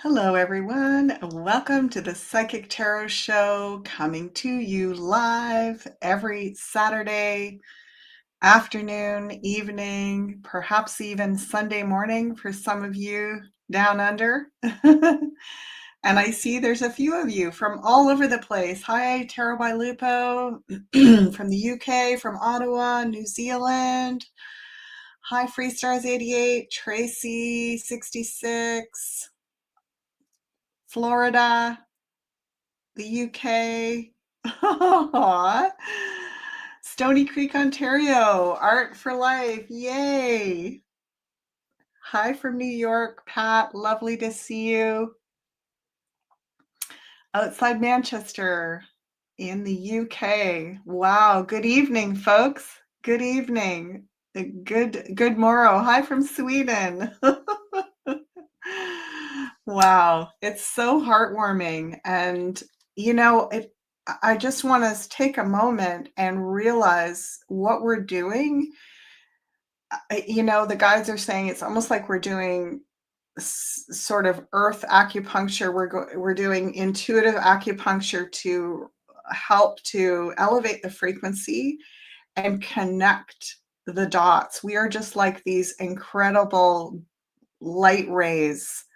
Hello, everyone. Welcome to the Psychic Tarot Show, coming to you live every Saturday afternoon, evening, perhaps even Sunday morning for some of you down under. And I see there's a few of you from all over the place. Hi, Tarot by Lupo from the UK, from Ottawa, New Zealand. Hi, Freestars88, Tracy 66, Florida, the UK. Aw. Stony Creek, Ontario. Art for life. Yay. Hi from New York, Pat. Lovely to see you. Outside Manchester in the UK. Wow. Good evening, folks. Good evening. Good morrow. Hi from Sweden. Wow, it's so heartwarming. And, I just want us to take a moment and realize what we're doing. The guides are saying it's almost like we're doing sort of earth acupuncture. We're doing intuitive acupuncture to help to elevate the frequency and connect the dots. We are just like these incredible light rays,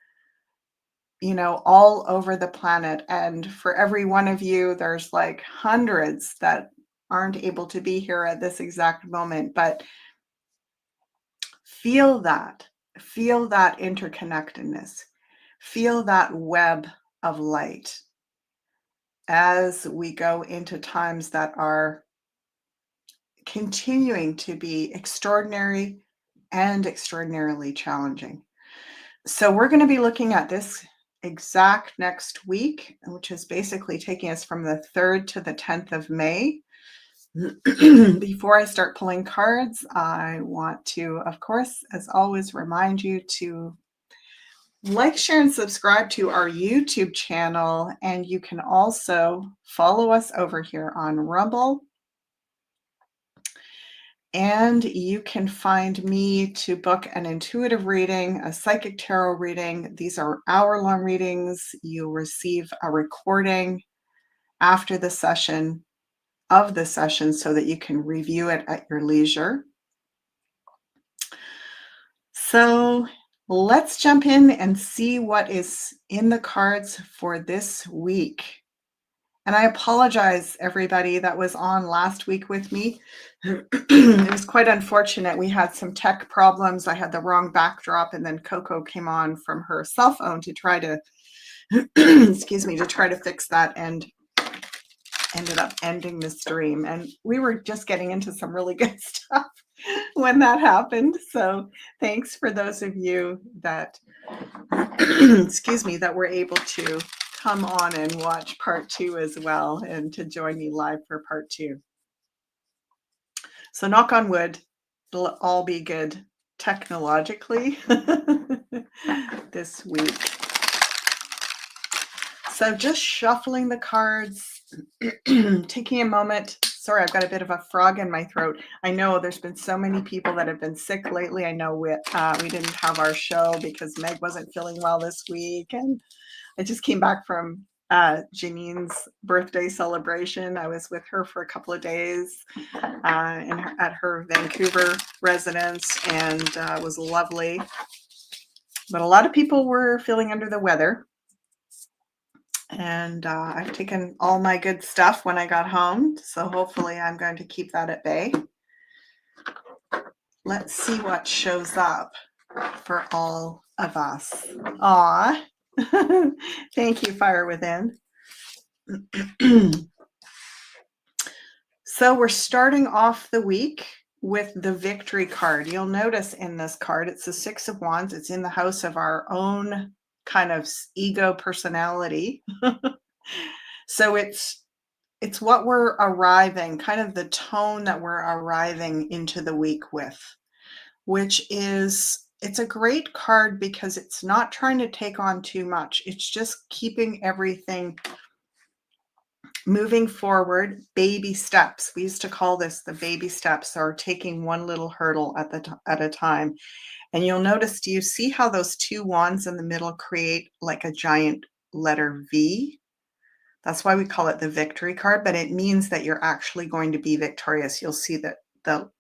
all over the planet. And for every one of you, there's like hundreds that aren't able to be here at this exact moment. But feel that interconnectedness, feel that web of light as we go into times that are continuing to be extraordinary and extraordinarily challenging. So we're going to be looking at this exact next week, which is basically taking us from the 3rd to the 10th of May. Before I start pulling cards, I want to, of course, as always, remind you to like, share, and subscribe to our YouTube channel. And you can also follow us over here on Rumble. And you can find me to book an intuitive reading, a psychic tarot reading. These are hour-long readings. You'll receive a recording after the session of the session so that you can review it at your leisure. So let's jump in and see what is in the cards for this week. And I apologize, everybody that was on last week with me. It was quite unfortunate. We had some tech problems. I had the wrong backdrop, and then Coco came on from her cell phone to try to, excuse me, to try to fix that, and ended up ending the stream. And we were just getting into some really good stuff when that happened. So thanks for those of you that, excuse me, that were able to come on and watch part 2 as well, and to join me live for part 2. So knock on wood, it'll all be good technologically this week. So just shuffling the cards, taking a moment. Sorry, I've got a bit of a frog in my throat. I know there's been so many people that have been sick lately. I know we didn't have our show because Meg wasn't feeling well this week, and I just came back from Janine's birthday celebration. I was with her for a couple of days at her Vancouver residence, and it was lovely. But a lot of people were feeling under the weather. And I've taken all my good stuff when I got home, so hopefully I'm going to keep that at bay. Let's see what shows up for all of us. Aw. Thank you, Fire Within. So we're starting off the week with the Victory card. You'll notice in this card, it's the 6 of Wands. It's in the house of our own kind of ego personality. So it's what we're arriving, kind of the tone that we're arriving into the week with, which is, it's a great card because it's not trying to take on too much. It's just keeping everything moving forward, baby steps. We used to call this the baby steps, or taking one little hurdle at a time. And you'll notice, do you see how those two wands in the middle create like a giant letter V? That's why we call it the victory card, but it means that you're actually going to be victorious. You'll see that the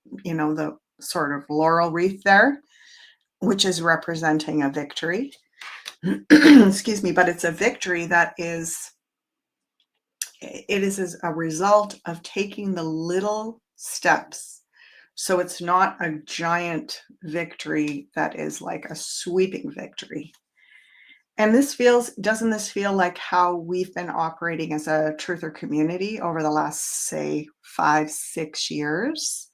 sort of laurel wreath there, which is representing a victory. Excuse me, but it's a victory that is as a result of taking the little steps. So it's not a giant victory that is like a sweeping victory. And doesn't this feel like how we've been operating as a truther community over the last, say, 5, 6 years?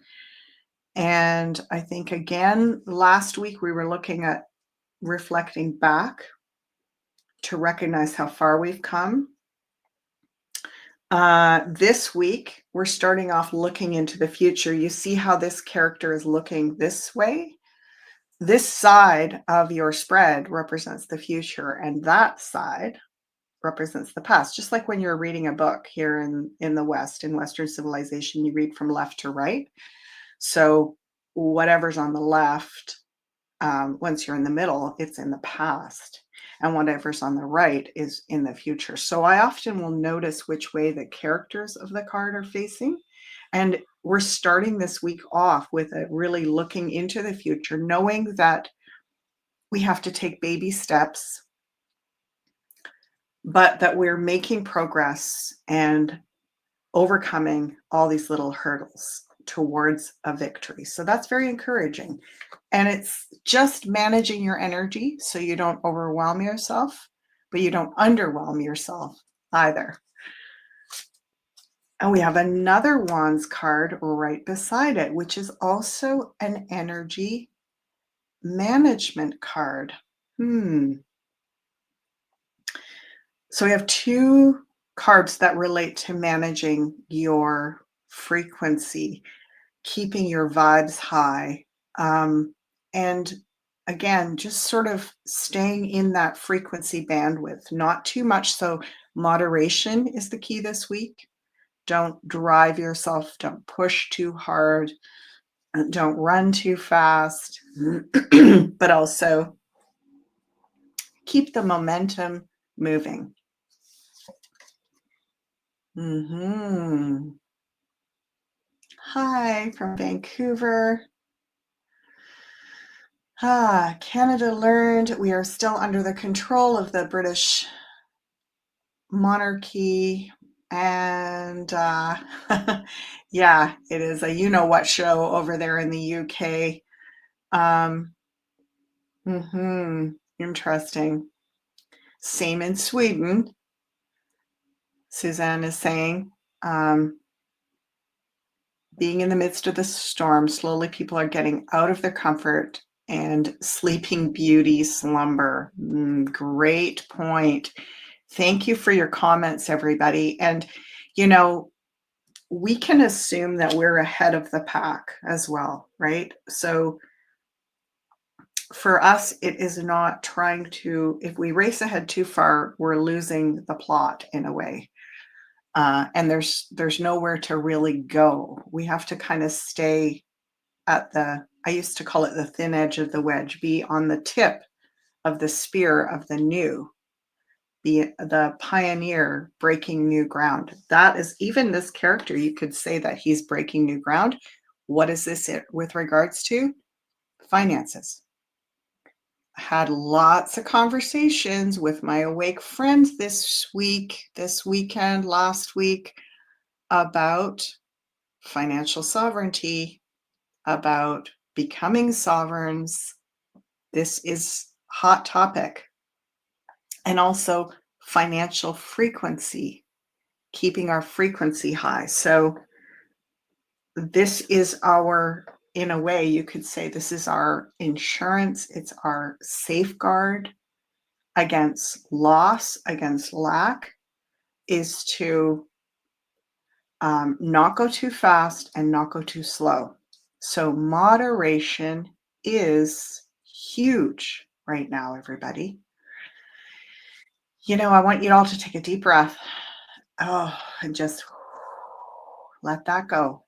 And I think, again, last week we were looking at reflecting back to recognize how far we've come. This week, we're starting off looking into the future. You see how this character is looking this way? This side of your spread represents the future, and that side represents the past. Just like when you're reading a book here in the West, in Western civilization, you read from left to right. So whatever's on the left, once you're in the middle, it's in the past. And whatever's on the right is in the future. So I often will notice which way the characters of the card are facing. And we're starting this week off with a really looking into the future, knowing that we have to take baby steps, but that we're making progress and overcoming all these little hurdles towards a victory. So that's very encouraging. And it's just managing your energy so you don't overwhelm yourself, but you don't underwhelm yourself either. And we have another Wands card right beside it, which is also an energy management card. So we have two cards that relate to managing your frequency, keeping your vibes high. And again, just sort of staying in that frequency bandwidth, not too much. So moderation is the key this week. Don't drive yourself, don't push too hard, don't run too fast, but also keep the momentum moving. Hi from Vancouver. Canada learned we are still under the control of the British monarchy, and yeah, it is a you-know-what show over there in the UK. Interesting. Same in Sweden, Suzanne is saying. Being in the midst of the storm, slowly people are getting out of their comfort and sleeping beauty slumber. Great point. Thank you for your comments, everybody. And, we can assume that we're ahead of the pack as well, right? So for us, it is not trying to, if we race ahead too far, we're losing the plot in a way. And there's nowhere to really go. We have to kind of stay at I used to call it the thin edge of the wedge, be on the tip of the spear of the new, be the pioneer breaking new ground. That is, even this character, you could say that he's breaking new ground. What is this with regards to? Finances. I had lots of conversations with my awake friends this weekend, last week, about financial sovereignty, about becoming sovereigns. This is hot topic. And also financial frequency, keeping our frequency high. So this is in a way, you could say this is our insurance. It's our safeguard against loss, against lack, is to not go too fast and not go too slow. So moderation is huge right now, everybody. I want you all to take a deep breath and just let that go.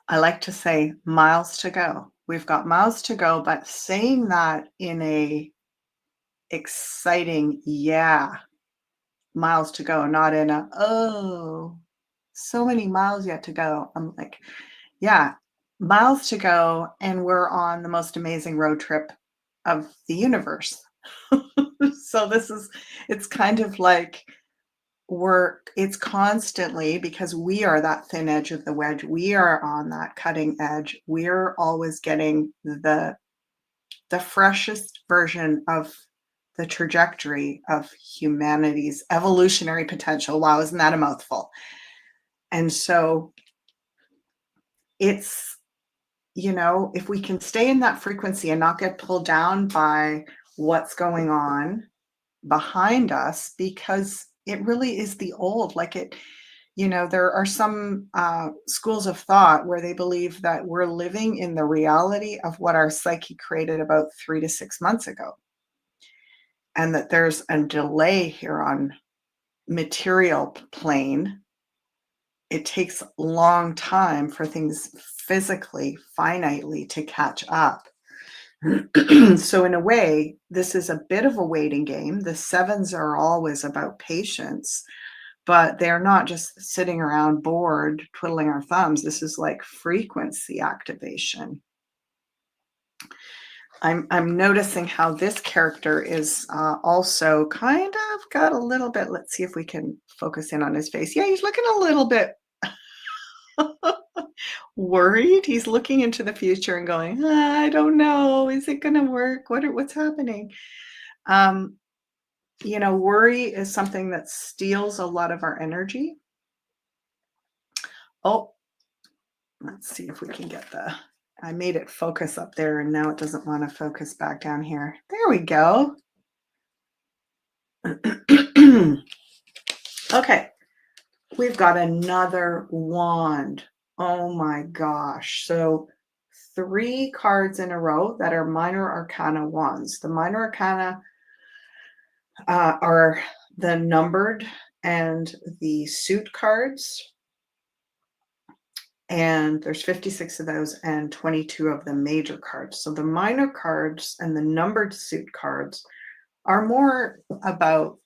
I like to say miles to go. We've got miles to go, but saying that in a exciting, yeah, miles to go, not in a, oh, so many miles yet to go. I'm like, yeah, miles to go, and we're on the most amazing road trip of the universe. So it's kind of like it's constantly because we are that thin edge of the wedge. We are on that cutting edge. We're always getting the freshest version of the trajectory of humanity's evolutionary potential. Wow, isn't that a mouthful? And so it's, if we can stay in that frequency and not get pulled down by what's going on behind us, because it really is the old, like there are some schools of thought where they believe that we're living in the reality of what our psyche created about 3 to 6 months ago, and that there's a delay here on material plane. It takes a long time for things physically, finitely to catch up. So in a way, this is a bit of a waiting game. The sevens are always about patience, but they're not just sitting around bored, twiddling our thumbs. This is like frequency activation. I'm noticing how this character is also kind of got a little bit. Let's see if we can focus in on his face. Yeah, he's looking a little bit worried. He's looking into the future and going, I don't know. Is it going to work? What's happening? Worry is something that steals a lot of our energy. Oh, let's see if we can get I made it focus up there and now it doesn't want to focus back down here. There we go. Okay, we've got another wand. Oh my gosh. So 3 cards in a row that are minor arcana wands. The minor arcana are the numbered and the suit cards. And there's 56 of those and 22 of the major cards. So the minor cards and the numbered suit cards are more about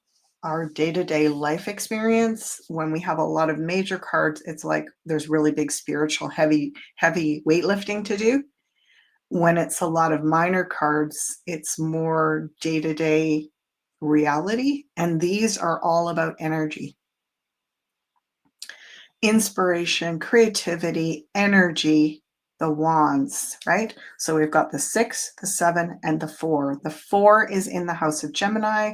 our day-to-day life experience. When we have a lot of major cards, it's like there's really big spiritual heavy weightlifting to do. When it's a lot of minor cards, it's more day-to-day reality, and these are all about energy, inspiration, creativity, energy, the wands, right? So we've got the 6, the 7, and the 4. The 4 is in the house of Gemini.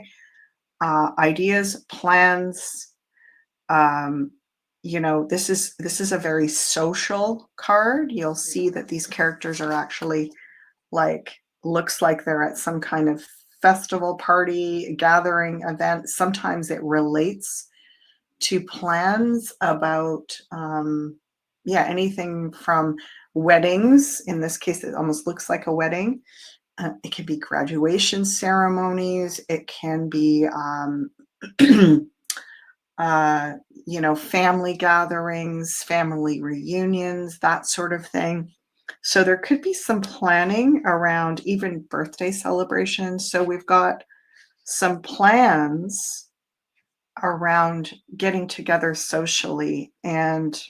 Ideas, plans. This is a very social card. You'll see that these characters are actually looks like they're at some kind of festival, party, gathering, event. Sometimes it relates to plans about anything from weddings. In this case, it almost looks like a wedding. It can be graduation ceremonies. It can be family gatherings, family reunions, that sort of thing. So there could be some planning around even birthday celebrations. So we've got some plans around getting together socially. And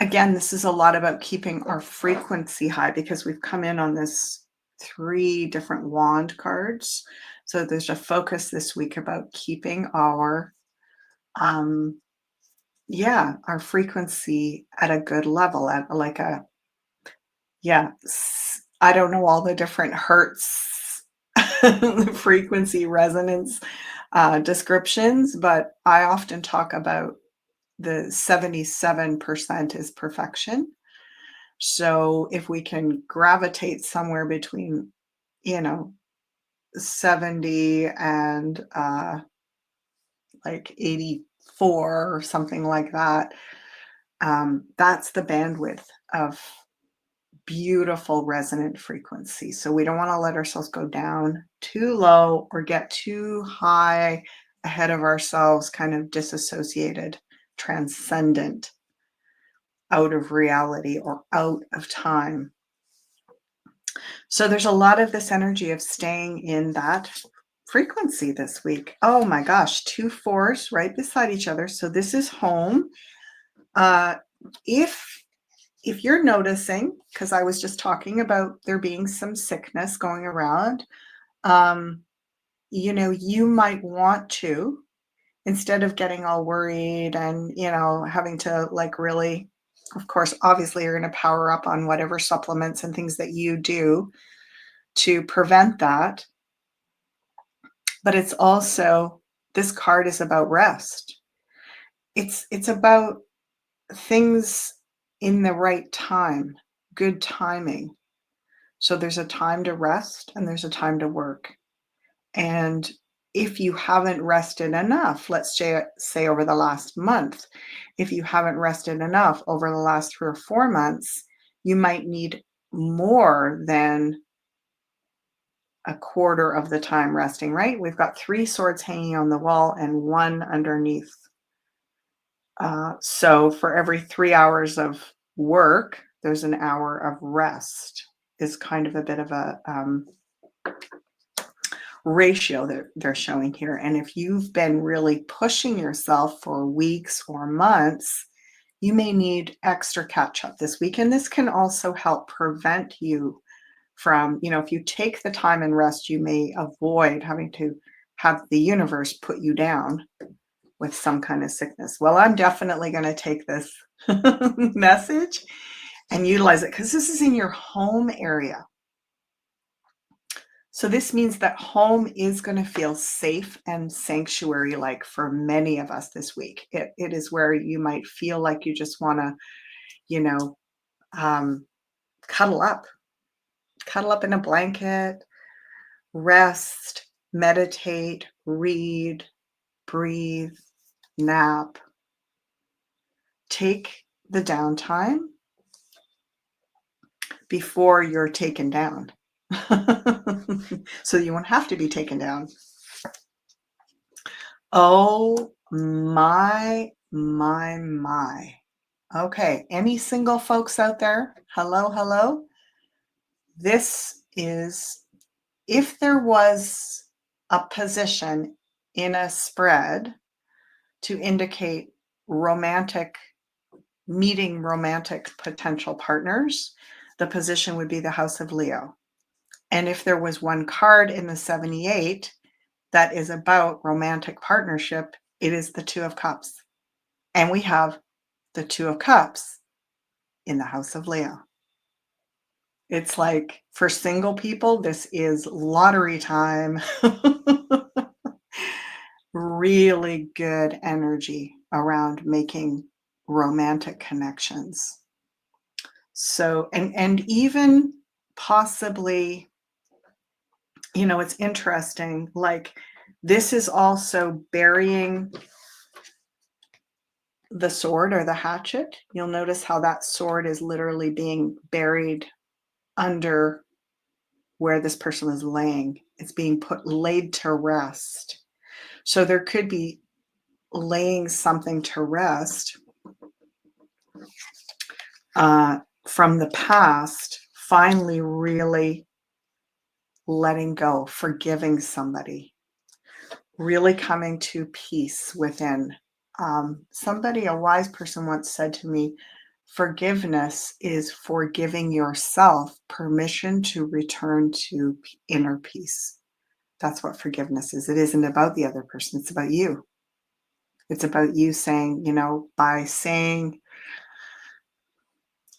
again, this is a lot about keeping our frequency high because we've come in on this 3 different wand cards. So there's a focus this week about keeping our our frequency at a good level, at like I don't know all the different hertz, frequency resonance descriptions, but I often talk about the 77% is perfection. So if we can gravitate somewhere between, 70 and like 84 or something like that, that's the bandwidth of beautiful resonant frequency. So we don't want to let ourselves go down too low or get too high ahead of ourselves, kind of disassociated, transcendent, out of reality or out of time. So there's a lot of this energy of staying in that frequency this week. Oh my gosh, 2 4s right beside each other. So this is home. Uh, if you're noticing, because I was just talking about there being some sickness going around, um, you might want to, instead of getting all worried and, having to like really, of course, obviously you're going to power up on whatever supplements and things that you do to prevent that. But it's also, this card is about rest. It's about things in the right time, good timing. So there's a time to rest and there's a time to work. And if you haven't rested enough, let's say over the last month, if you haven't rested enough over the last 3 or 4 months, you might need more than a quarter of the time resting, right? We've got 3 swords hanging on the wall and 1 underneath. So for every 3 hours of work, there's an hour of rest, is kind of a bit of a ratio that they're showing here. And if you've been really pushing yourself for weeks or months, you may need extra catch up this week. And this can also help prevent you from, if you take the time and rest, you may avoid having to have the universe put you down with some kind of sickness. Well, I'm definitely going to take this message and utilize it because this is in your home area. So this means that home is going to feel safe and sanctuary-like for many of us this week. It is where you might feel like you just want to, um, cuddle up in a blanket, rest, meditate, read, breathe, nap. Take the downtime before you're taken down. So you won't have to be taken down. Oh my, my, my. Okay, any single folks out there? Hello, hello. This is, if there was a position in a spread to indicate meeting romantic potential partners, the position would be the House of Leo. And if there was one card in the 78 that is about romantic partnership, it is the Two of Cups. And we have the Two of Cups in the House of Leo. It's like, for single people, this is lottery time. Really good energy around making romantic connections. So, and even possibly, it's interesting, like this is also burying the sword or the hatchet. You'll notice how that sword is literally being buried under where this person is laying. It's being laid to rest. So there could be laying something to rest from the past, finally really letting go, forgiving somebody, really coming to peace within. A wise person once said to me, forgiveness is forgiving yourself permission to return to inner peace. That's what forgiveness is. It isn't about the other person. It's about you. It's about you saying, by saying,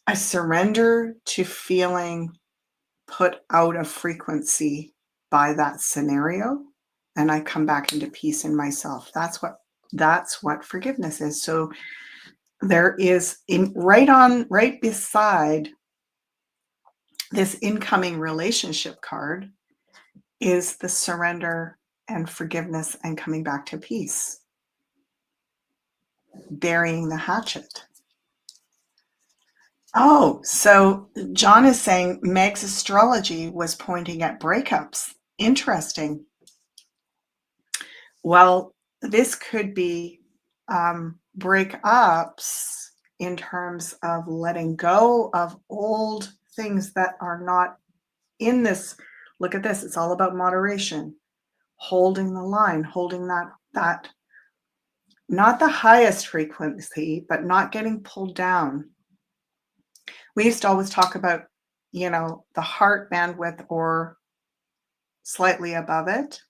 I surrender to feeling put out of frequency by that scenario, and I come back into peace in myself. That's what forgiveness is. So there is right beside this incoming relationship card is the surrender and forgiveness and coming back to peace, burying the hatchet. Oh, so John is saying Meg's astrology was pointing at breakups. Interesting. Well, this could be breakups in terms of letting go of old things that are not in this. Look at this. It's all about moderation, holding the line, holding that not the highest frequency, but not getting pulled down. We used to always talk about, the heart bandwidth or slightly above it.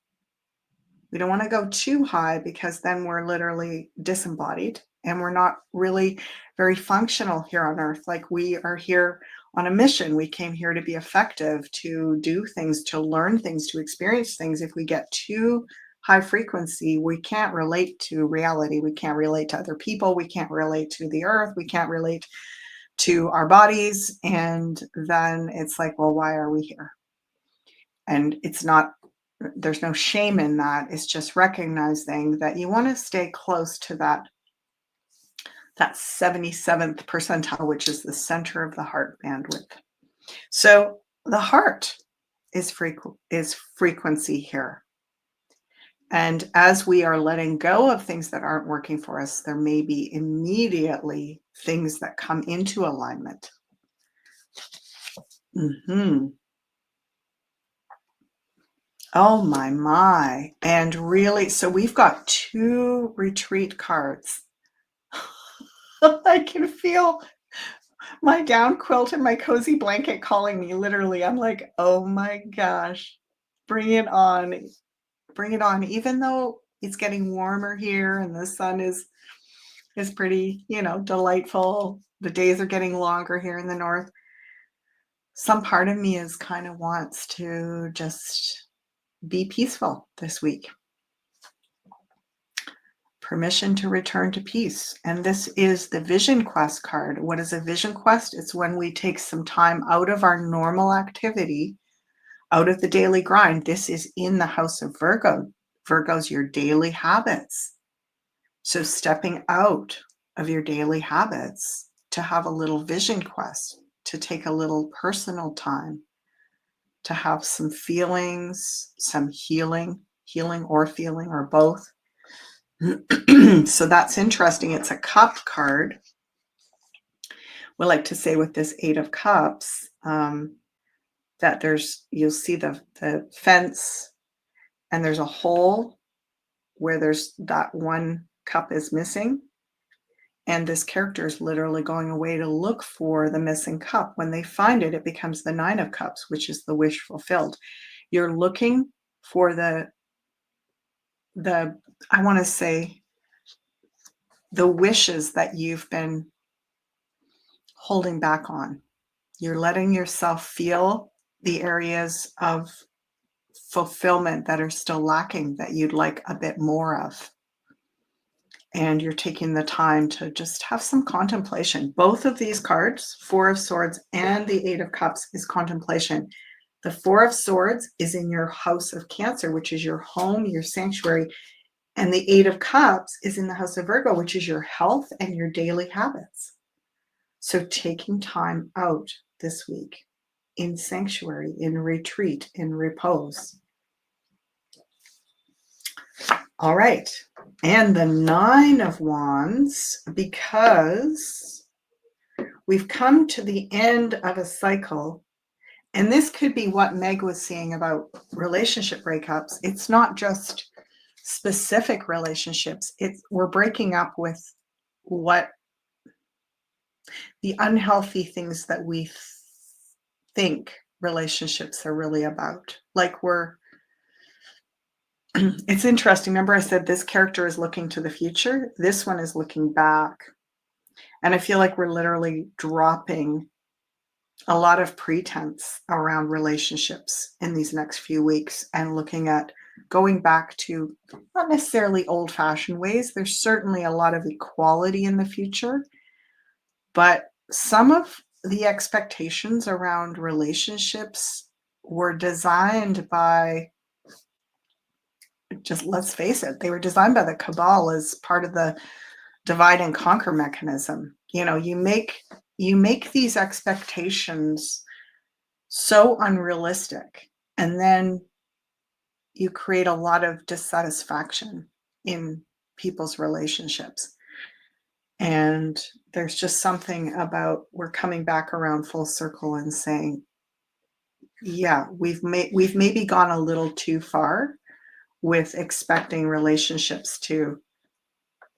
We don't want to go too high because then we're literally disembodied and we're not really very functional here on earth. Like, we are here on a mission. We came here to be effective, to do things, to learn things, to experience things. If we get too high frequency, we can't relate to reality. We can't relate to other people. We can't relate to the earth. We can't relate to our bodies. And then it's like, well, why are we here? And there's no shame in that. It's just recognizing that you want to stay close to that 77th percentile, which is the center of the heart bandwidth. So the heart is frequency here. And as we are letting go of things that aren't working for us, there may be immediately things that come into alignment. Oh my. And really, so we've got 2 retreat cards. I can feel my down quilt and my cozy blanket calling me, literally. I'm like, oh my gosh, bring it on. Bring it on. Even though it's getting warmer here and the sun is pretty, delightful. The days are getting longer here in the north. Some part of me is kind of wants to just be peaceful this week. Permission to return to peace. And this is the Vision Quest card. What is a Vision Quest? It's when we take some time out of our normal activity, out of the daily grind. This is in the house of Virgo. Virgo's your daily habits. So stepping out of your daily habits to have a little vision quest, to take a little personal time, to have some feelings, some healing or feeling, or both. So that's interesting. It's a cup card. We like to say with this 8 of Cups that you'll see the fence, and there's a hole where there's that one cup is missing. And this character is literally going away to look for the missing cup. When they find it, it becomes the 9 of Cups, which is the wish fulfilled. You're looking for the I want to say, the wishes that you've been holding back on. You're letting yourself feel the areas of fulfillment that are still lacking, that you'd like a bit more of. And you're taking the time to just have some contemplation. Both of these cards, 4 of Swords and the 8 of Cups, is contemplation. The 4 of Swords is in your house of Cancer, which is your home, your sanctuary. And the 8 of Cups is in the house of Virgo, which is your health and your daily habits. So taking time out this week in sanctuary, in retreat, in repose. All right. And the 9 of Wands, because we've come to the end of a cycle. And this could be what Meg was saying about relationship breakups. It's not just specific relationships. We're breaking up with what the unhealthy things that we think relationships are really about. Like, it's interesting. Remember I said this character is looking to the future? This one is looking back. And I feel like we're literally dropping a lot of pretense around relationships in these next few weeks and looking at going back to not necessarily old-fashioned ways. There's certainly a lot of equality in the future, but some of the expectations around relationships were designed by, just let's face it, they were designed by the cabal as part of the divide and conquer mechanism. You make these expectations so unrealistic, and then you create a lot of dissatisfaction in people's relationships. And there's just something about we're coming back around full circle and saying, yeah, we've maybe gone a little too far with expecting relationships to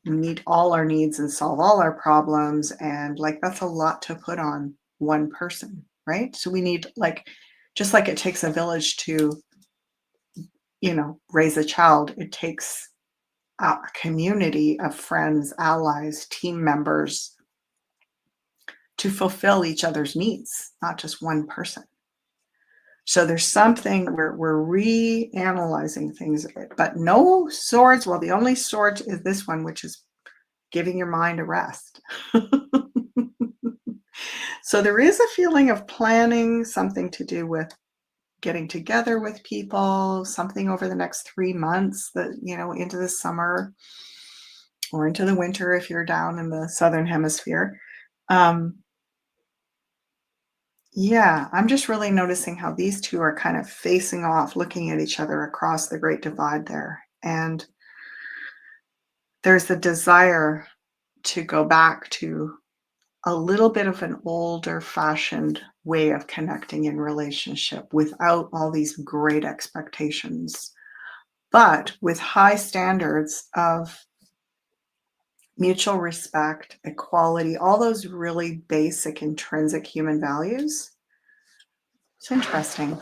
meet all our needs and solve all our problems, and like that's a lot to put on one person, right? So we need, like, just like it takes a village to, raise a child, it takes a community of friends, allies, team members to fulfill each other's needs, not just one person. So there's something we're reanalyzing things, but no swords. Well, the only sword is this one, which is giving your mind a rest. So there is a feeling of planning, something to do with getting together with people, something over the next 3 months that, into the summer or into the winter if you're down in the southern hemisphere. Um, yeah, I'm just really noticing how these two are kind of facing off, looking at each other across the Great Divide there. And there's a desire to go back to a little bit of an older fashioned way of connecting in relationship without all these great expectations, but with high standards of mutual respect, equality, all those really basic intrinsic human values. It's interesting.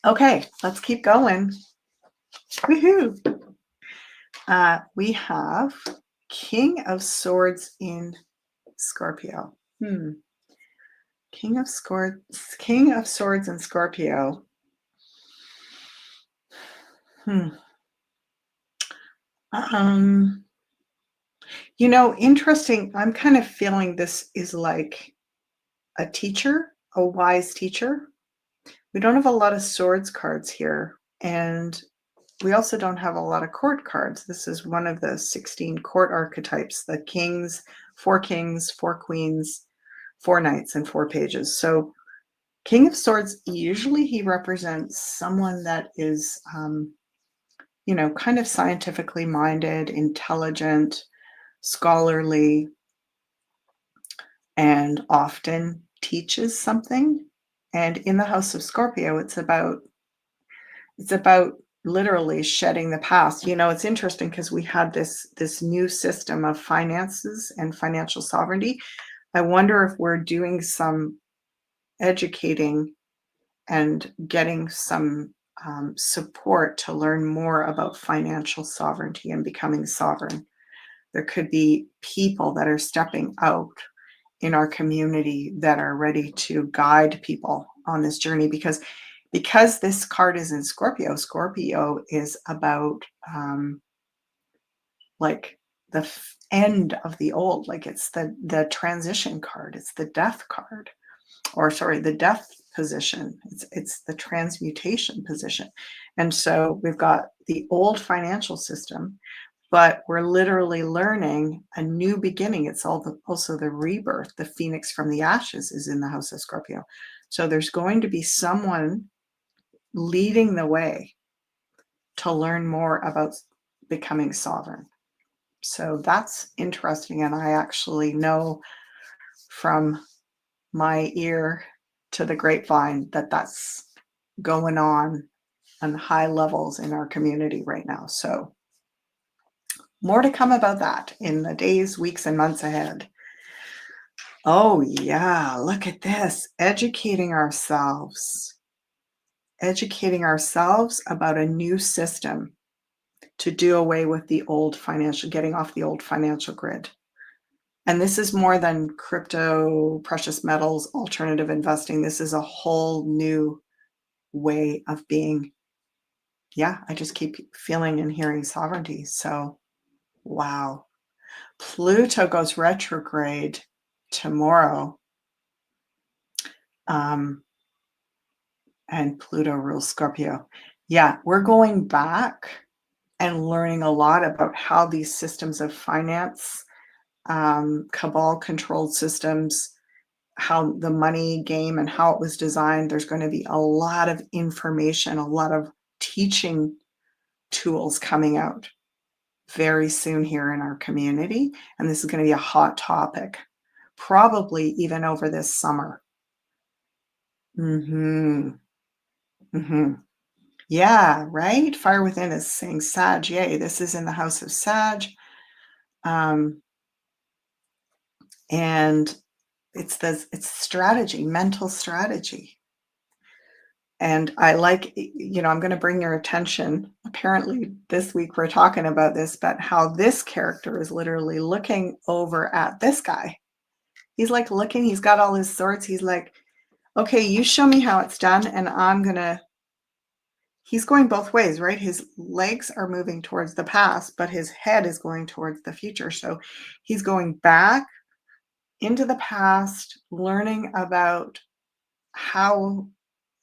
Okay, let's keep going. Woohoo! We have King of Swords in Scorpio. King of Swords in Scorpio. Interesting. I'm kind of feeling this is like a teacher, a wise teacher. We don't have a lot of swords cards here, and we also don't have a lot of court cards. This is one of the 16 court archetypes, the kings, 4 queens, 4 knights, and 4 pages. So King of Swords, usually he represents someone that is, kind of scientifically minded, intelligent, scholarly, and often teaches something. And in the house of Scorpio, it's about literally shedding the past. It's interesting because we had this new system of finances and financial sovereignty. I wonder if we're doing some educating and getting some support to learn more about financial sovereignty and becoming sovereign. There could be people that are stepping out in our community that are ready to guide people on this journey, because this card is in Scorpio. Scorpio is about like the end of the old, like it's the transition card, it's the death card, or sorry, the death position. It's the transmutation position. And so we've got the old financial system, but we're literally learning a new beginning. It's also the rebirth. The phoenix from the ashes is in the house of Scorpio. So there's going to be someone leading the way to learn more about becoming sovereign. So that's interesting. And I actually know from my ear to the grapevine that that's going on high levels in our community right now. So more to come about that in the days, weeks, and months ahead. Oh, yeah, look at this. Educating ourselves about a new system to do away with getting off the old financial grid. And this is more than crypto, precious metals, alternative investing. This is a whole new way of being. Yeah, I just keep feeling and hearing sovereignty. So, wow. Pluto goes retrograde tomorrow. And Pluto rules Scorpio. Yeah, we're going back and learning a lot about how these systems of finance, cabal-controlled systems, how the money game and how it was designed. There's going to be a lot of information, a lot of teaching tools coming out very soon here in our community, and this is gonna be a hot topic, probably even over this summer. Mhm, mhm. Yeah, right? Fire Within is saying Sag, yay, this is in the house of Sag, um, and it's strategy, mental strategy, and I like, I'm gonna bring your attention apparently this week we're talking about this, but how this character is literally looking over at this guy. He's, like, looking, he's got all his swords, he's like, "Okay, you show me how it's done, and I'm gonna." He's going both ways, right? His legs are moving towards the past, but his head is going towards the future. So he's going back into the past, learning about how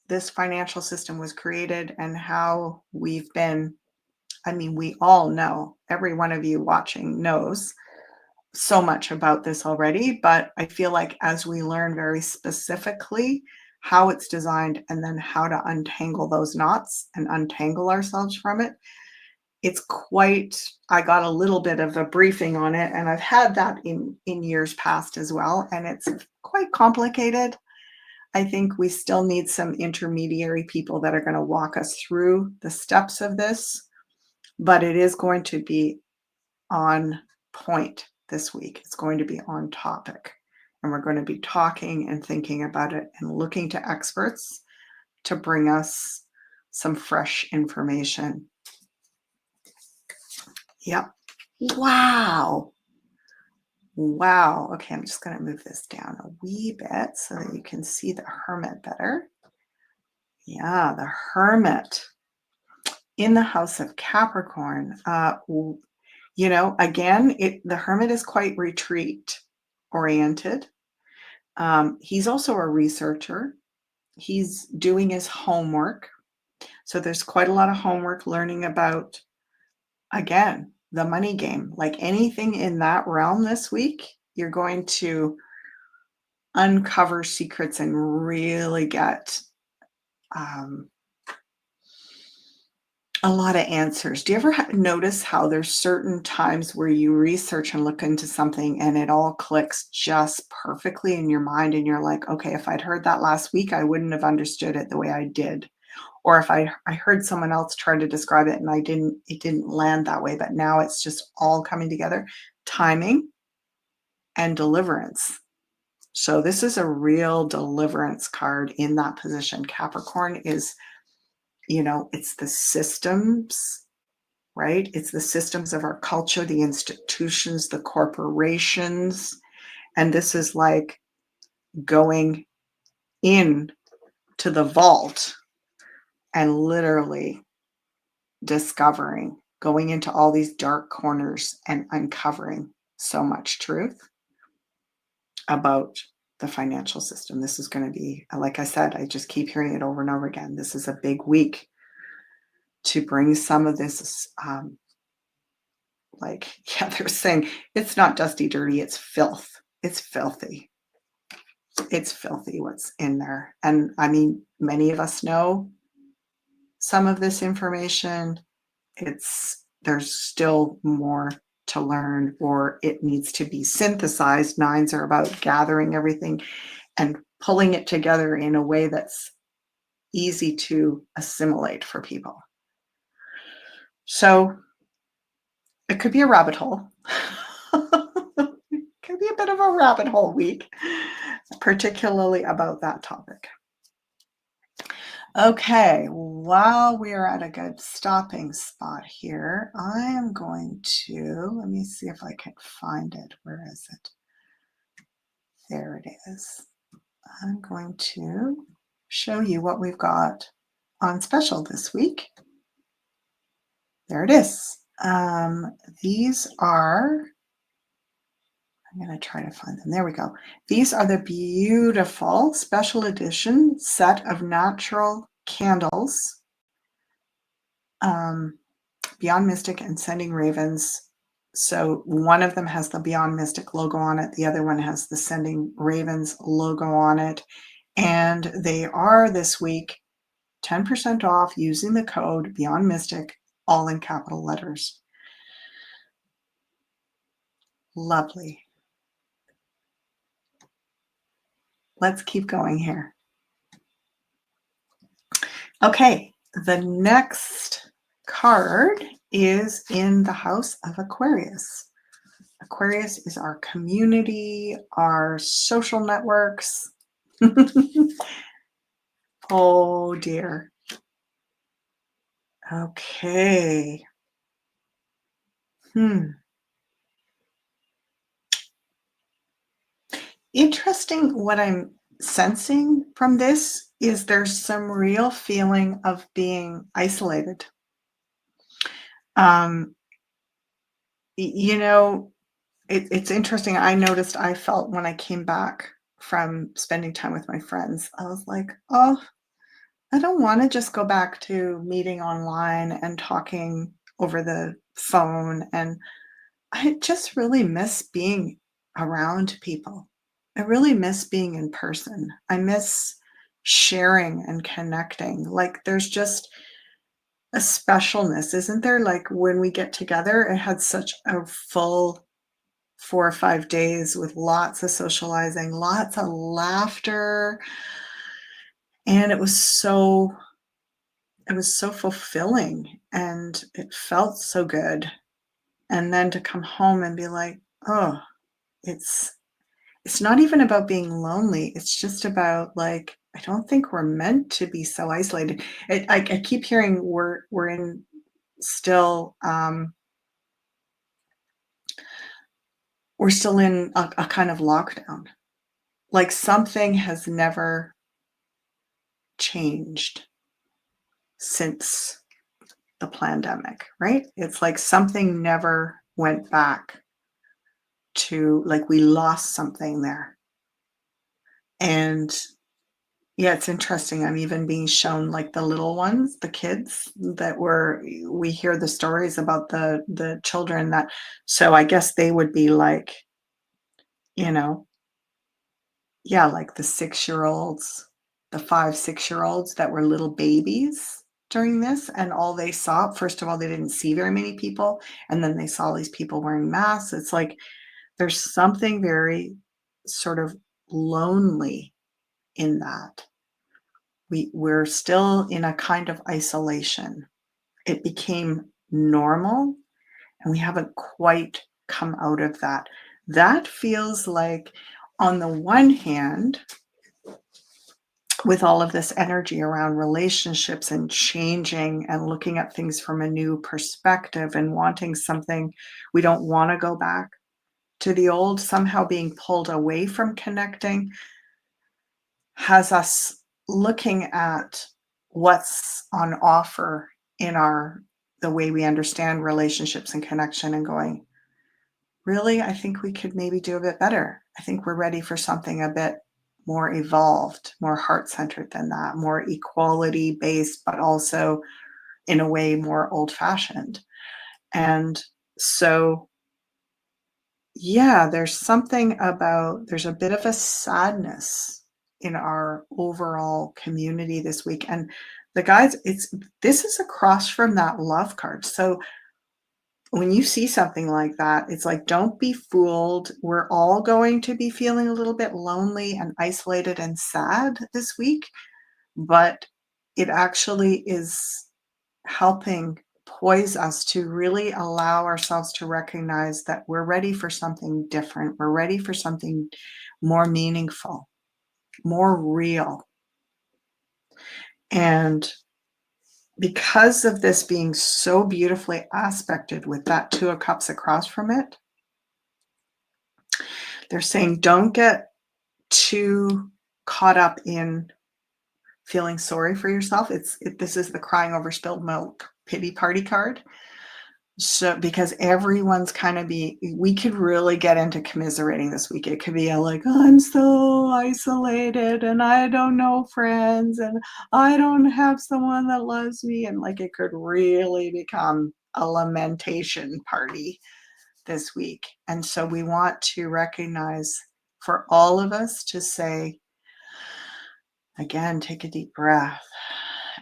this financial system was created and how we've been. I mean, we all know, every one of you watching knows so much about this already, but I feel like as we learn very specifically how it's designed and then how to untangle those knots and untangle ourselves from it, it's quite. I got a little bit of a briefing on it, and I've had that in years past as well, and it's quite complicated. I think we still need some intermediary people that are going to walk us through the steps of this, but it is going to be on point this week. It's going to be on topic. And we're going to be talking and thinking about it and looking to experts to bring us some fresh information. Yep. Wow. Wow. Okay, I'm just going to move this down a wee bit so that you can see the hermit better. Yeah, the hermit in the house of Capricorn. Again, the hermit is quite retreat oriented. He's also a researcher. He's doing his homework. So there's quite a lot of homework learning about, again, the money game. Like anything in that realm this week, you're going to uncover secrets and really get a lot of answers. Do you ever notice how there's certain times where you research and look into something and it all clicks just perfectly in your mind and you're like, okay, if I'd heard that last week, I wouldn't have understood it the way I did. Or if I heard someone else try to describe it and it didn't land that way, but now it's just all coming together. Timing and deliverance. So this is a real deliverance card in that position. Capricorn is, it's the systems, right? It's the systems of our culture, the institutions, the corporations. And this is like going in to the vault and literally discovering, going into all these dark corners and uncovering so much truth about the financial system. This is going to be, like I said, I just keep hearing it over and over again. This is a big week to bring some of this, they're saying it's not dusty, dirty, it's filth. It's filthy. It's filthy what's in there. And I mean, many of us know some of this information. There's still more to learn, or it needs to be synthesized. Nines are about gathering everything and pulling it together in a way that's easy to assimilate for people. So it could be a rabbit hole. It could be a bit of a rabbit hole week, particularly about that topic. Okay, while we are at a good stopping spot here, I am going to, let me see if I can find it. Where is it? There it is. I'm going to show you what we've got on special this week. There it is. These are, I'm going to try to find them. There we go. These are the beautiful special edition set of natural candles, Beyond Mystic and Sending Ravens. So one of them has the Beyond Mystic logo on it. The other one has the Sending Ravens logo on it. And they are this week 10% off using the code Beyond Mystic all in capital letters. Lovely. Let's keep going here. Okay, the next card is in the house of Aquarius. Aquarius is our community, our social networks. Oh dear. Okay. Interesting. What I'm sensing from this is there's some real feeling of being isolated. Um, you know, it's interesting. I noticed I felt when I came back from spending time with my friends, I was like, oh, I don't want to just go back to meeting online and talking over the phone. And I just really miss being around people. I really miss being in person. I miss sharing and connecting. Like there's just a specialness, isn't there? Like when we get together, it had such a full 4 or 5 days with lots of socializing, lots of laughter, and it was so fulfilling and it felt so good. And then to come home and be like, "Oh, it's it's not even about being lonely. It's just about like I don't think we're meant to be so isolated." I keep hearing we're in still we're still in a kind of lockdown. Like something has never changed since the pandemic, right? It's like something never went back to like we lost something there. And yeah, it's interesting. I'm even being shown like the little ones, the kids that were we hear the stories about the children that so I guess they would be like, you know, yeah, like the 6-year-olds, the 5, 6-year-olds that were little babies during this, and all they saw first of all, they didn't see very many people, and then they saw these people wearing masks. It's like there's something very sort of lonely in that. We're still in a kind of isolation. It became normal, and we haven't quite come out of that. That feels like, on the one hand, with all of this energy around relationships and changing and looking at things from a new perspective and wanting something, we don't want to go back to the old, somehow being pulled away from connecting has us looking at what's on offer in our the way we understand relationships and connection and going, really, I think we could maybe do a bit better. I think we're ready for something a bit more evolved, more heart-centered than that, more equality-based, but also in a way more old-fashioned. And so, yeah, there's a bit of a sadness in our overall community this week. And the guys, this is across from that love card. So when you see something like that, it's like, don't be fooled. We're all going to be feeling a little bit lonely and isolated and sad this week, but it actually is helping poise us to really allow ourselves to recognize that we're ready for something different. We're ready for something more meaningful, more real. And because of this being so beautifully aspected with that 2 of Cups across from it, they're saying don't get too caught up in feeling sorry for yourself. This is the crying over spilled milk pity party card. So because everyone's kind of we could really get into commiserating this week. It could be like, I'm so isolated and I don't know friends and I don't have someone that loves me. And like it could really become a lamentation party this week. And so we want to recognize for all of us to say, again, take a deep breath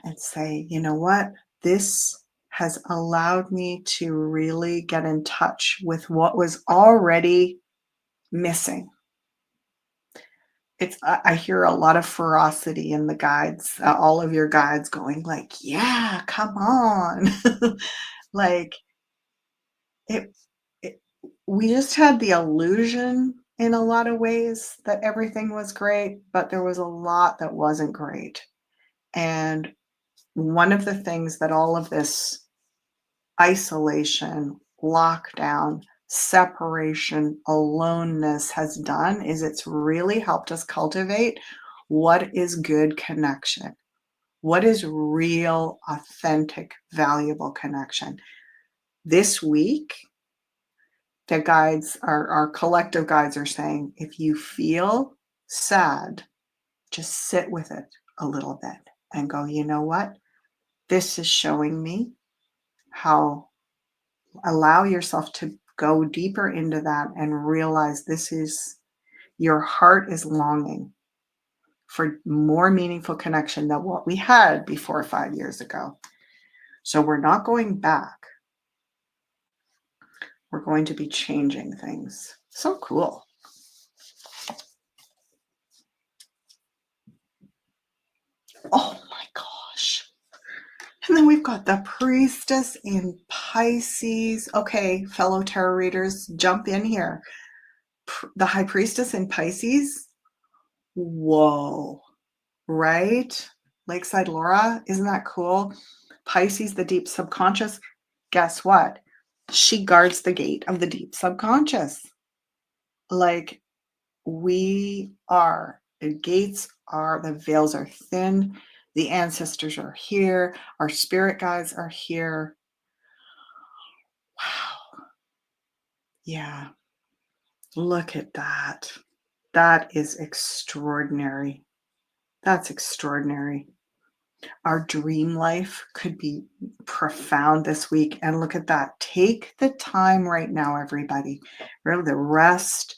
and say, you know what? This has allowed me to really get in touch with what was already missing. I hear a lot of ferocity in the guides, all of your guides going like, "Yeah, come on." Like, it it we just had the illusion in a lot of ways that everything was great, but there was a lot that wasn't great. And one of the things that all of this isolation, lockdown, separation, aloneness has done is it's really helped us cultivate what is good connection. What is real, authentic, valuable connection? This week, the guides, our collective guides are saying, if you feel sad, just sit with it a little bit and go, you know what? This is showing me how allow yourself to go deeper into that and realize this is your heart is longing for more meaningful connection than what we had before 5 years ago. So we're not going back. We're going to be changing things. So cool. Oh my gosh. And then we've got the priestess in Pisces. Okay, fellow tarot readers, jump in here. The high priestess in Pisces. Whoa. Right? Lakeside Laura, isn't that cool? Pisces, the deep subconscious. Guess what? She guards the gate of the deep subconscious. Like the gates are, the veils are thin, the ancestors are here, our spirit guides are here. Wow. Yeah. Look at that. That is extraordinary. That's extraordinary. Our dream life could be profound this week. And look at that. Take the time right now, everybody. Really, the rest.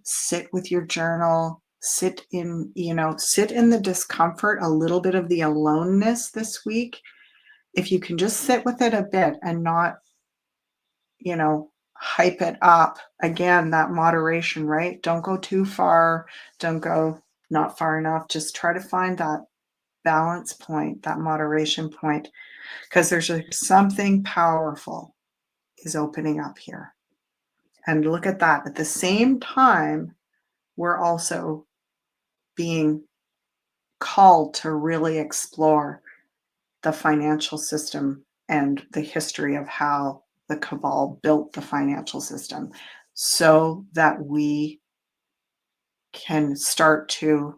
Sit with your journal. Sit in the discomfort, a little bit of the aloneness this week. If you can just sit with it a bit and not, hype it up. Again, that moderation, right? Don't go too far. Don't go not far enough. Just try to find that balance point, that moderation point, because there's something powerful is opening up here. And look at that. At the same time, we're also being called to really explore the financial system and the history of how the cabal built the financial system so that we can start to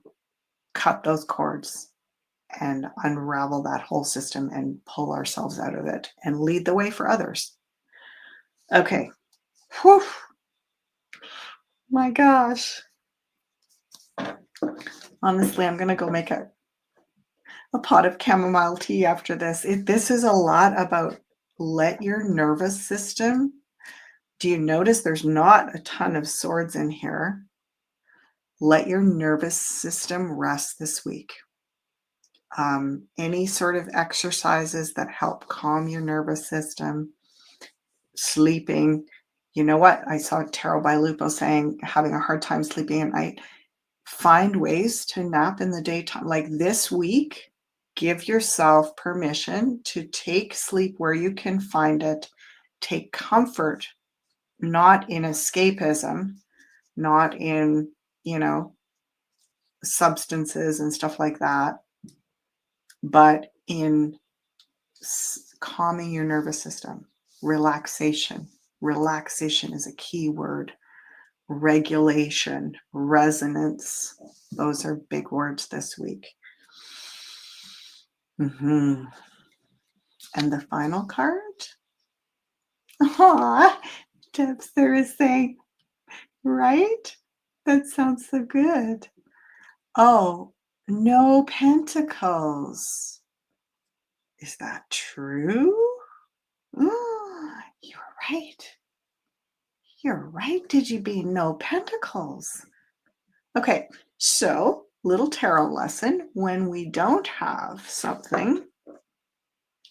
cut those cords and unravel that whole system and pull ourselves out of it and lead the way for others. Okay. Whew. My gosh. Honestly, I'm going to go make a pot of chamomile tea after this. This is a lot about let your nervous system. Do you notice there's not a ton of swords in here? Let your nervous system rest this week. Any sort of exercises that help calm your nervous system, sleeping. You know what? I saw Tarot by Lupo saying having a hard time sleeping at night. Find ways to nap in the daytime. Like this week, give yourself permission to take sleep where you can find it. Take comfort, not in escapism, not in, substances and stuff like that, but in calming your nervous system. Relaxation. Relaxation is a key word. Regulation, resonance. Those are big words this week. And the final card? Aw, Debster is saying, right? That sounds so good. Oh, no pentacles. Is that true? You're right. You're right, Digibee, no pentacles. Okay, so little tarot lesson. When we don't have something,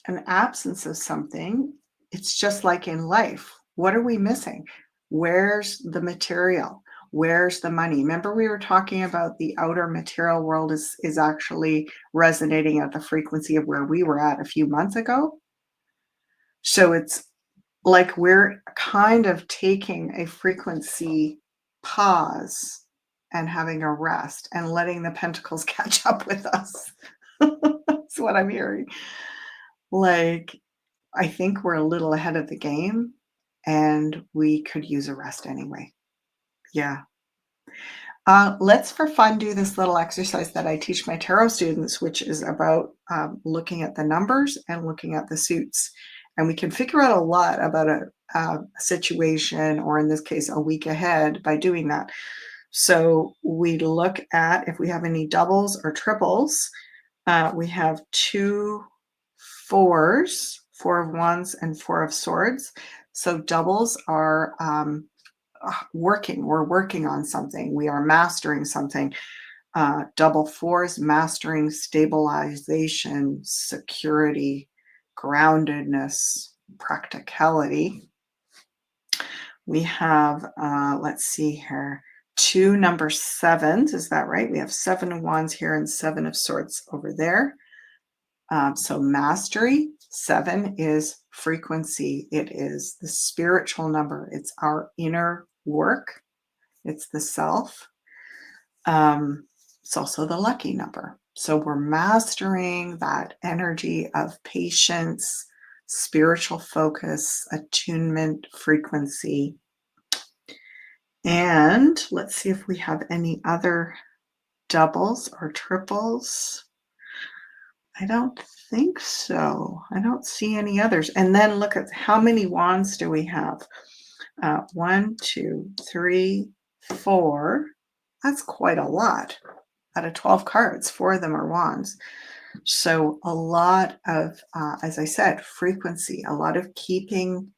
an absence of something, it's just like in life. What are we missing? Where's the material? Where's the money? Remember, we were talking about the outer material world is actually resonating at the frequency of where we were at a few months ago. So it's like we're kind of taking a frequency pause and having a rest and letting the pentacles catch up with us. That's what I'm hearing. Like, I think we're a little ahead of the game and we could use a rest anyway. Yeah. Let's, for fun, do this little exercise that I teach my tarot students, which is about looking at the numbers and looking at the suits. And we can figure out a lot about a situation, or in this case, a week ahead, by doing that. So we look at if we have any doubles or triples. We have 2 4s, 4 of wands and 4 of swords. So doubles are working. We're working on something. We are mastering something. Double 4s, mastering, stabilization, security, groundedness, practicality. We have, let's see here, 2 number 7s. Is that right? We have 7 of wands here and 7 of swords over there. So mastery, 7 is frequency. It is the spiritual number. It's our inner work. It's the self. It's also the lucky number. So we're mastering that energy of patience, spiritual focus, attunement, frequency. And let's see if we have any other doubles or triples. I don't think so. I don't see any others. And then look at how many wands do we have? 1, 2, 3, 4. That's quite a lot. Out of 12 cards, 4 of them are wands. So a lot of, as I said, frequency, a lot of keeping,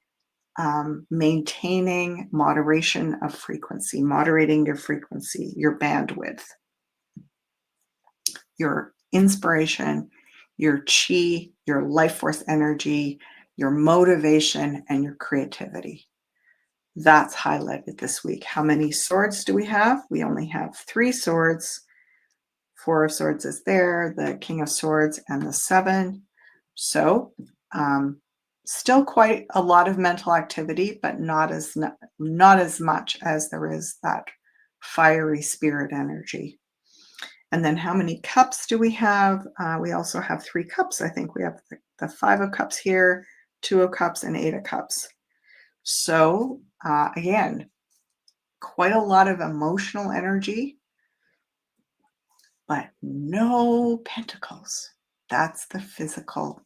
maintaining moderation of frequency, moderating your frequency, your bandwidth, your inspiration, your chi, your life force energy, your motivation, and your creativity. That's highlighted this week. How many swords do we have? We only have 3 swords. 4 of swords is there, the king of swords, and the 7. So still quite a lot of mental activity, but not as much as there is that fiery spirit energy. And then how many cups do we have? We also have 3 cups. I think we have the 5 of cups here, 2 of cups, and 8 of cups. So again, quite a lot of emotional energy, but no pentacles. That's the physical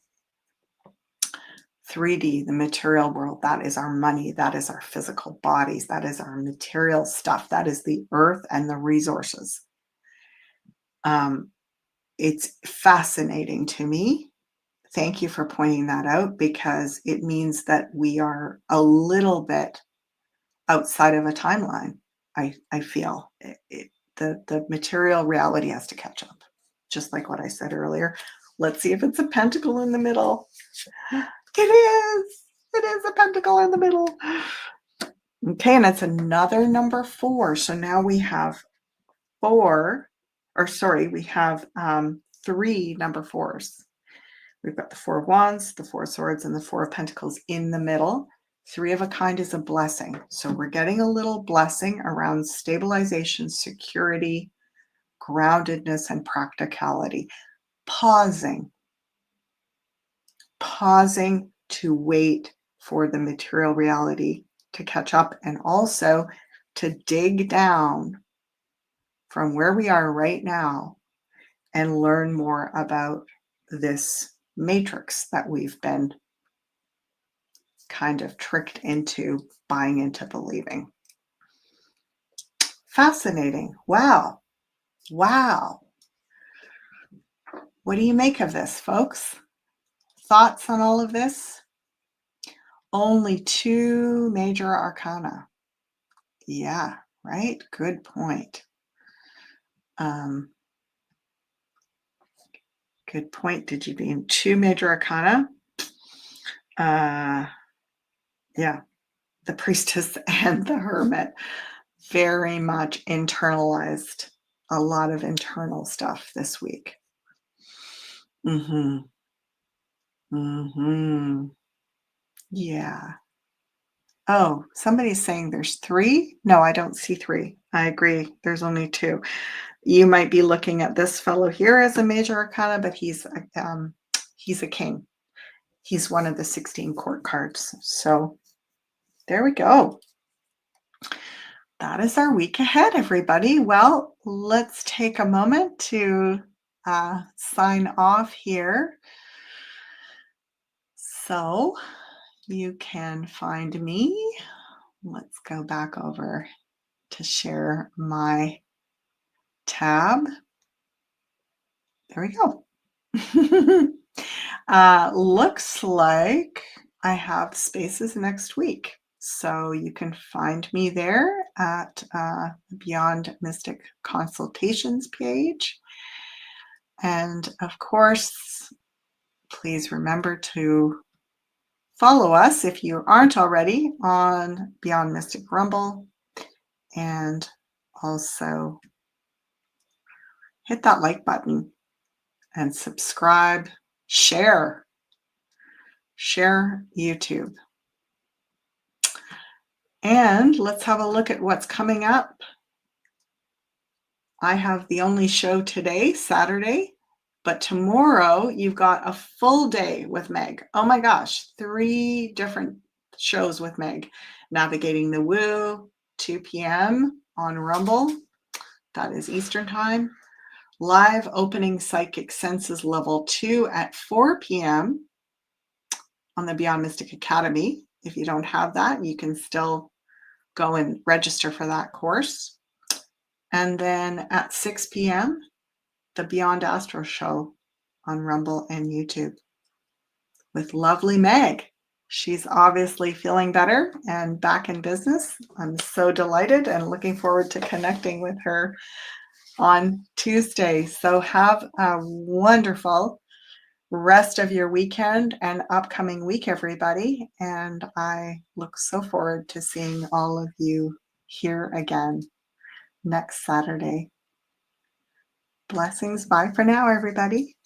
3D, the material world. That is our money. That is our physical bodies. That is our material stuff. That is the earth and the resources. It's fascinating to me. Thank you for pointing that out, because it means that we are a little bit outside of a timeline. I feel the material reality has to catch up, just like what I said earlier. Let's see if it's a pentacle in the middle. It is. It is a pentacle in the middle. Okay, and it's another number 4. So now we have 4, or sorry, we have 3 number 4s. We've got the 4 of wands, the 4 of swords, and the 4 of pentacles in the middle. 3 of a kind is a blessing. So we're getting a little blessing around stabilization, security, groundedness, and practicality. Pausing to wait for the material reality to catch up, and also to dig down from where we are right now and learn more about this matrix that we've been kind of tricked into buying into believing. Fascinating. Wow. Wow. What do you make of this, folks? Thoughts on all of this? Only 2 major arcana. Yeah, right? Good point. Good point. Did you mean 2 major arcana? Uh, yeah, the priestess and the hermit very much internalized a lot of internal stuff this week. Mhm. Mhm. Yeah. Oh, somebody's saying there's 3? No, I don't see 3. I agree, there's only 2. You might be looking at this fellow here as a major arcana, but he's a king. He's one of the 16 court cards. So, there we go. That is our week ahead, everybody. Well, let's take a moment to sign off here. So you can find me. Let's go back over to share my tab. There we go. Looks like I have spaces next week. So you can find me there at Beyond Mystic Consultations page. And of course, please remember to follow us if you aren't already on Beyond Mystic Rumble. And also hit that like button and subscribe, share YouTube. And let's have a look at what's coming up. I have the only show today, Saturday, but tomorrow you've got a full day with Meg. Oh my gosh, 3 different shows with Meg. Navigating the Woo, 2 p.m. on Rumble. That is Eastern Time. Live opening Psychic Senses Level 2 at 4 p.m. on the Beyond Mystic Academy. If you don't have that, you can still go and register for that course. And then at 6 p.m., the Beyond Astro Show on Rumble and YouTube with lovely Meg. She's obviously feeling better and back in business. I'm so delighted and looking forward to connecting with her on Tuesday. So have a wonderful rest of your weekend and upcoming week, everybody. And I look so forward to seeing all of you here again next Saturday. Blessings. Bye for now, everybody.